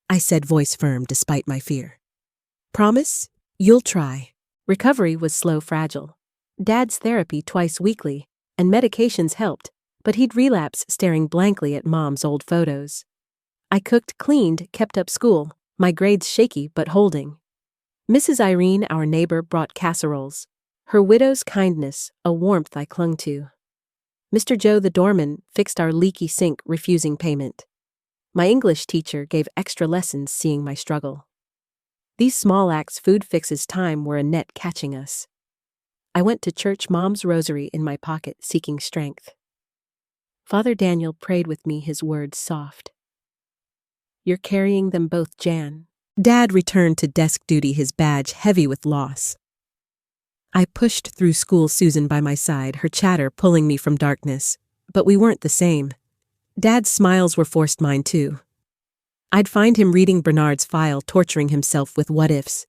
I said, voice firm despite my fear. "Promise? You'll try." Recovery was slow, fragile. Dad's therapy twice weekly, and medications helped, but he'd relapse, staring blankly at Mom's old photos. I cooked, cleaned, kept up school, my grades shaky but holding. Mrs. Irene, our neighbor, brought casseroles. Her widow's kindness, a warmth I clung to. Mr. Joe, the doorman, fixed our leaky sink, refusing payment. My English teacher gave extra lessons, seeing my struggle. These small acts, food fixes, time, were a net catching us. I went to church, Mom's rosary in my pocket, seeking strength. Father Daniel prayed with me, his words soft. "You're carrying them both, Jan." Dad returned to desk duty, his badge heavy with loss. I pushed through school, Susan by my side, her chatter pulling me from darkness. But we weren't the same. Dad's smiles were forced, mine too. I'd find him reading Bernard's file, torturing himself with what-ifs.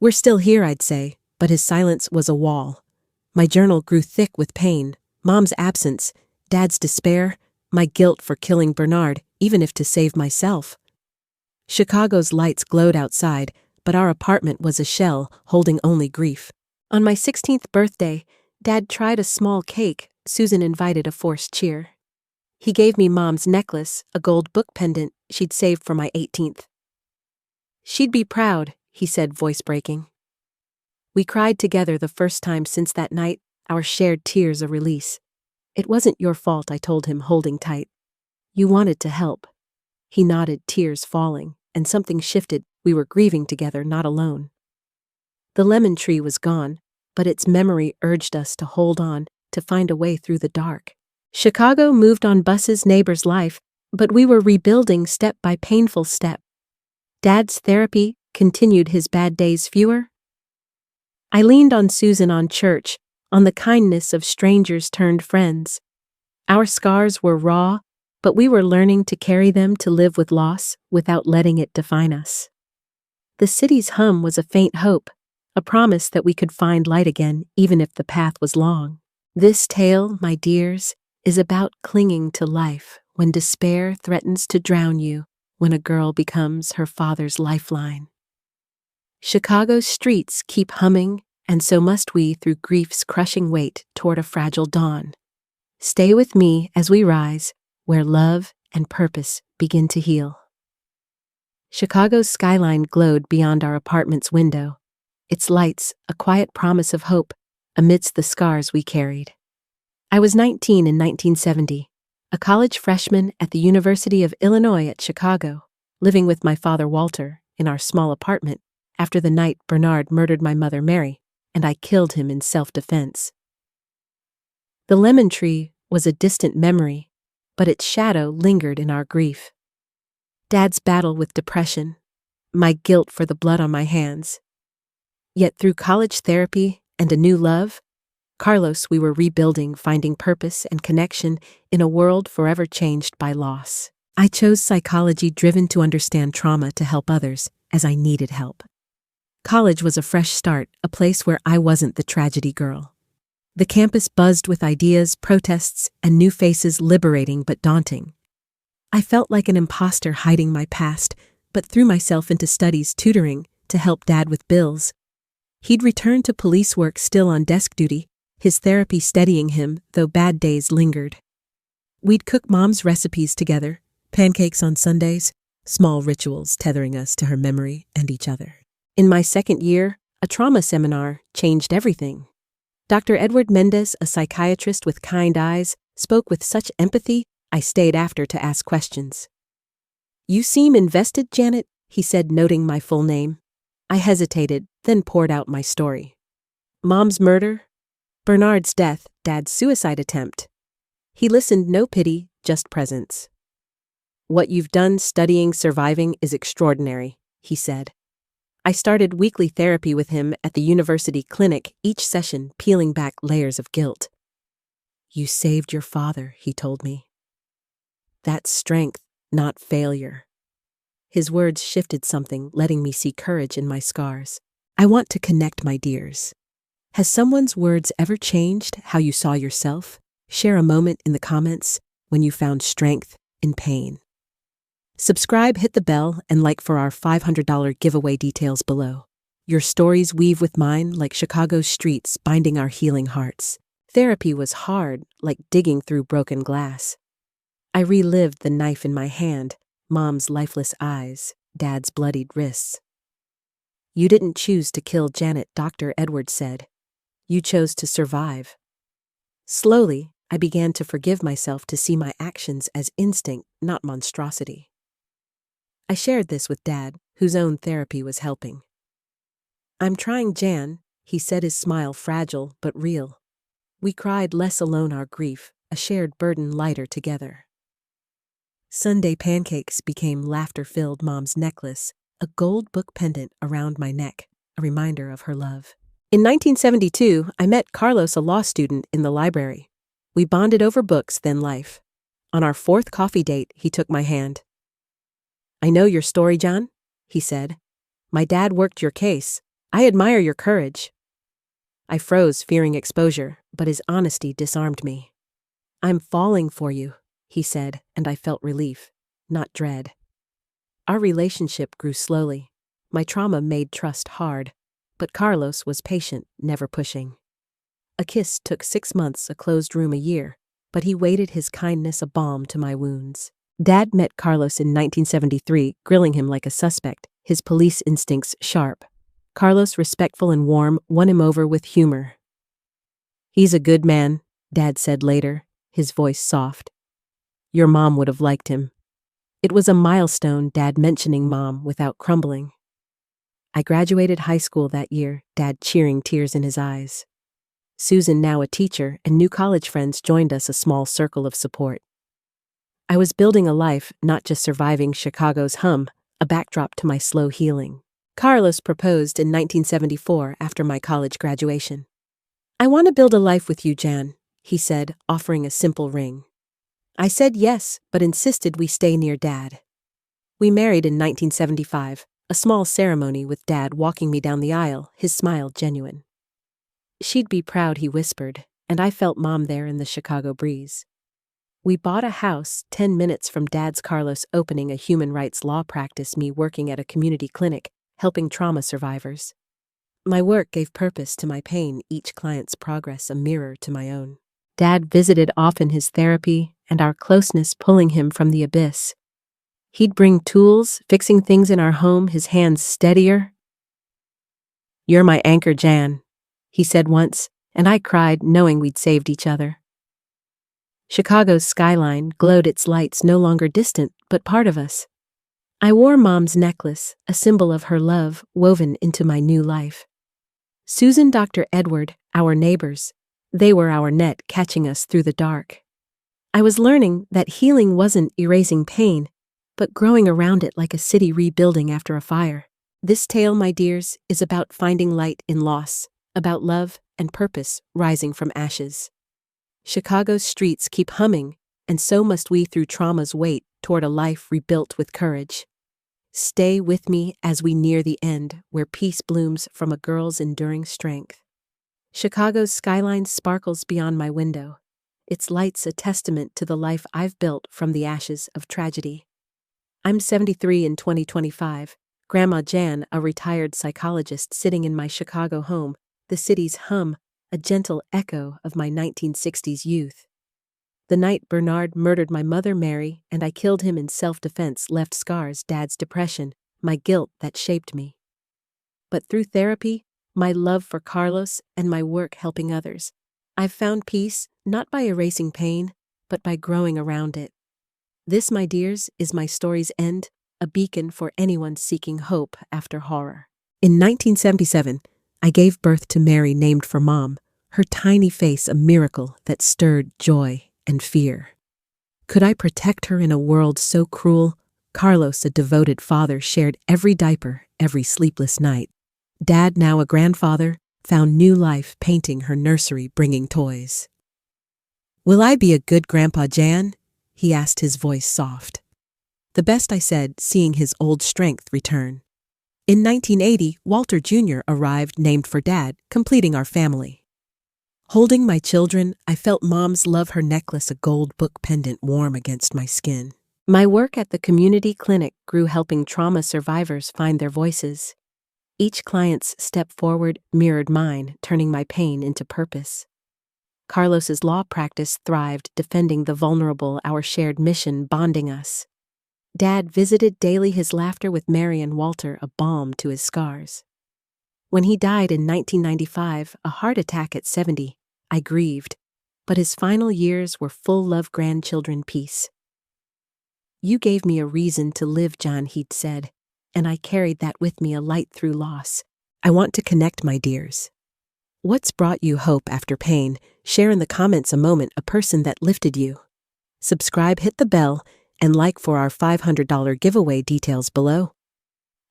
"We're still here," I'd say, but his silence was a wall. My journal grew thick with pain, Mom's absence, Dad's despair, my guilt for killing Bernard, even if to save myself. Chicago's lights glowed outside, but our apartment was a shell, holding only grief. On my 16th birthday, Dad tried a small cake. Susan invited a forced cheer. He gave me Mom's necklace, a gold book pendant she'd saved for my 18th. "She'd be proud," he said, voice breaking. We cried together the first time since that night, our shared tears a release. "It wasn't your fault," I told him, holding tight. "You wanted to help." He nodded, tears falling, and something shifted. We were grieving together, not alone. The lemon tree was gone, but its memory urged us to hold on, to find a way through the dark. Chicago moved on, buses, neighbors' life, but we were rebuilding step by painful step. Dad's therapy continued, his bad days fewer. I leaned on Susan, on church, on the kindness of strangers turned friends. Our scars were raw, but we were learning to carry them, to live with loss without letting it define us. The city's hum was a faint hope, a promise that we could find light again, even if the path was long. This tale, my dears, is about clinging to life when despair threatens to drown you, when a girl becomes her father's lifeline. Chicago's streets keep humming, and so must we, through grief's crushing weight toward a fragile dawn. Stay with me as we rise, where love and purpose begin to heal. Chicago's skyline glowed beyond our apartment's window, its lights a quiet promise of hope amidst the scars we carried. I was 19 in 1970, a college freshman at the University of Illinois at Chicago, living with my father Walter in our small apartment after the night Bernard murdered my mother Mary, and I killed him in self-defense. The lemon tree was a distant memory, but its shadow lingered in our grief. Dad's battle with depression, my guilt for the blood on my hands. Yet through college therapy and a new love, Carlos, we were rebuilding, finding purpose and connection in a world forever changed by loss. I chose psychology, driven to understand trauma, to help others as I needed help. College was a fresh start, a place where I wasn't the tragedy girl. The campus buzzed with ideas, protests, and new faces, liberating but daunting. I felt like an imposter hiding my past, but threw myself into studies, tutoring, to help Dad with bills. He'd returned to police work, still on desk duty, his therapy steadying him, though bad days lingered. We'd cook Mom's recipes together, pancakes on Sundays, small rituals tethering us to her memory and each other. In my second year, a trauma seminar changed everything. Dr. Edward Mendez, a psychiatrist with kind eyes, spoke with such empathy, I stayed after to ask questions. "You seem invested, Janet," he said, noting my full name. I hesitated, then poured out my story. Mom's murder, Bernard's death, Dad's suicide attempt. He listened, no pity, just presence. "What you've done studying surviving is extraordinary," he said. I started weekly therapy with him at the university clinic, each session peeling back layers of guilt. "You saved your father," he told me. "That's strength, not failure." His words shifted something, letting me see courage in my scars. I want to connect, my dears. Has someone's words ever changed how you saw yourself? Share a moment in the comments when you found strength in pain. Subscribe, hit the bell, and like for our $500 giveaway, details below. Your stories weave with mine like Chicago's streets, binding our healing hearts. Therapy was hard, like digging through broken glass. I relived the knife in my hand, Mom's lifeless eyes, Dad's bloodied wrists. "You didn't choose to kill Janet," Dr. Edwards said. "You chose to survive." Slowly, I began to forgive myself, to see my actions as instinct, not monstrosity. I shared this with Dad, whose own therapy was helping. I'm trying, Jan, he said, his smile fragile but real. We cried less alone, our grief, a shared burden lighter together. Sunday pancakes became laughter-filled Mom's necklace, a gold book pendant around my neck, a reminder of her love. In 1972, I met Carlos, a law student, in the library. We bonded over books, then life. On our fourth coffee date, he took my hand. I know your story, John, he said. My dad worked your case. I admire your courage. I froze, fearing exposure, but his honesty disarmed me. I'm falling for you, he said, and I felt relief, not dread. Our relationship grew slowly. My trauma made trust hard, but Carlos was patient, never pushing. A kiss took 6 months, a closed room a year, but he weighted his kindness a balm to my wounds. Dad met Carlos in 1973, grilling him like a suspect, his police instincts sharp. Carlos, respectful and warm, won him over with humor. He's a good man, Dad said later, his voice soft. Your mom would have liked him. It was a milestone, Dad mentioning Mom without crumbling. I graduated high school that year, Dad cheering, tears in his eyes. Susan, now a teacher, and new college friends joined us, a small circle of support. I was building a life, not just surviving Chicago's hum, a backdrop to my slow healing. Carlos proposed in 1974 after my college graduation. I want to build a life with you, Jan, he said, offering a simple ring. I said yes, but insisted we stay near Dad. We married in 1975, a small ceremony with Dad walking me down the aisle, his smile genuine. She'd be proud, he whispered, and I felt Mom there in the Chicago breeze. We bought a house 10 minutes from Dad's, Carlos opening a human rights law practice, me working at a community clinic, helping trauma survivors. My work gave purpose to my pain, each client's progress a mirror to my own. Dad visited often, his therapy and our closeness pulling him from the abyss. He'd bring tools, fixing things in our home, his hands steadier. You're my anchor, Jan, he said once, and I cried, knowing we'd saved each other. Chicago's skyline glowed, its lights no longer distant, but part of us. I wore Mom's necklace, a symbol of her love woven into my new life. Susan, Dr. Edward, our neighbors, they were our net catching us through the dark. I was learning that healing wasn't erasing pain, but growing around it like a city rebuilding after a fire. This tale, my dears, is about finding light in loss, about love and purpose rising from ashes. Chicago's streets keep humming, and so must we through trauma's weight toward a life rebuilt with courage. Stay with me as we near the end, where peace blooms from a girl's enduring strength. Chicago's skyline sparkles beyond my window, its lights a testament to the life I've built from the ashes of tragedy. I'm 73 in 2025, Grandma Jan, a retired psychologist sitting in my Chicago home, the city's hum, a gentle echo of my 1960s youth. The night Bernard murdered my mother Mary and I killed him in self-defense left scars, Dad's depression, my guilt that shaped me. But through therapy, my love for Carlos, and my work helping others, I've found peace not by erasing pain, but by growing around it. This, my dears, is my story's end, a beacon for anyone seeking hope after horror. In 1977, I gave birth to Mary, named for Mom, her tiny face a miracle that stirred joy and fear. Could I protect her in a world so cruel? Carlos, a devoted father, shared every diaper, every sleepless night. Dad, now a grandfather, found new life painting her nursery, bringing toys. Will I be a good Grandpa, Jan? He asked, his voice soft. The best, I said, seeing his old strength return. In 1980, Walter Jr. arrived, named for Dad, completing our family. Holding my children, I felt Mom's love, her necklace a gold book pendant warm against my skin. My work at the community clinic grew, helping trauma survivors find their voices. Each client's step forward mirrored mine, turning my pain into purpose. Carlos's law practice thrived, defending the vulnerable, our shared mission bonding us. Dad visited daily, his laughter with Mary and Walter a balm to his scars. When he died in 1995, a heart attack at 70, I grieved, but his final years were full of grandchildren peace. You gave me a reason to live, John, he'd said, and I carried that with me, a light through loss, I want to connect, my dears. What's brought you hope after pain? Share in the comments a moment, a person that lifted you. Subscribe, hit the bell, and like for our $500 giveaway, details below.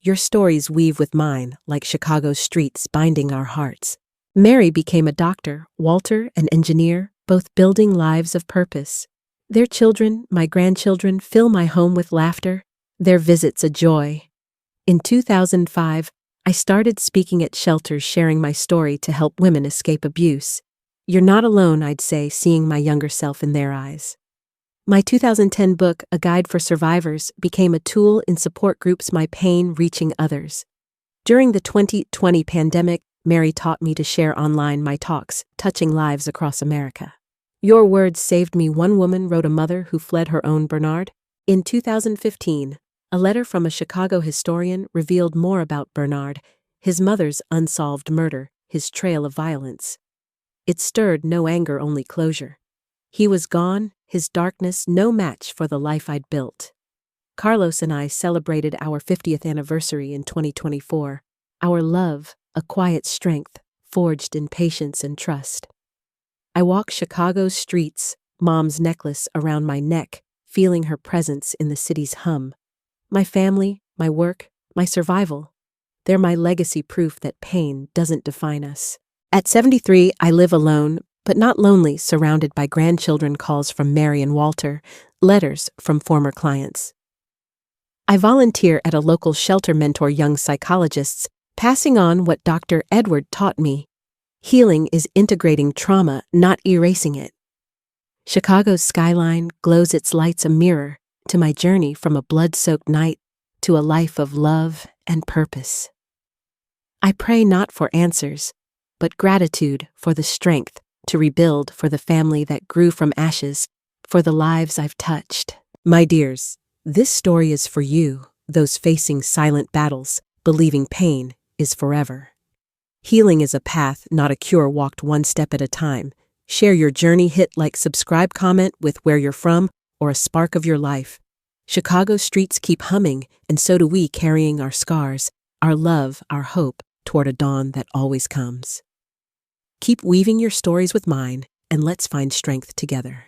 Your stories weave with mine like Chicago's streets binding our hearts. Mary became a doctor, Walter an engineer, both building lives of purpose. Their children, my grandchildren, fill my home with laughter, their visits a joy. In 2005, I started speaking at shelters, sharing my story to help women escape abuse. You're not alone, I'd say, seeing my younger self in their eyes. My 2010 book, A Guide for Survivors, became a tool in support groups, my pain reaching others. During the 2020 pandemic, Mary taught me to share online my talks, touching lives across America. Your words saved me, one woman wrote, a mother who fled her own Bernard. In 2015, a letter from a Chicago historian revealed more about Bernard, his mother's unsolved murder, his trail of violence. It stirred no anger, only closure. He was gone, his darkness no match for the life I'd built. Carlos and I celebrated our 50th anniversary in 2024. Our love, a quiet strength, forged in patience and trust. I walk Chicago's streets, Mom's necklace around my neck, feeling her presence in the city's hum. My family, my work, my survival. They're my legacy, proof that pain doesn't define us. At 73, I live alone, but not lonely, surrounded by grandchildren, calls from Mary and Walter, letters from former clients. I volunteer at a local shelter, mentor young psychologists, passing on what Dr. Edward taught me. Healing is integrating trauma, not erasing it. Chicago's skyline glows its lights, a mirror to my journey from a blood-soaked night to a life of love and purpose. I pray not for answers, but gratitude for the strength to rebuild, for the family that grew from ashes, for the lives I've touched. My dears, this story is for you, those facing silent battles, believing pain is forever. Healing is a path, not a cure, walked one step at a time. Share your journey, hit like, subscribe, comment with where you're from or a spark of your life. Chicago streets keep humming, and so do we, carrying our scars, our love, our hope toward a dawn that always comes. Keep weaving your stories with mine, and let's find strength together.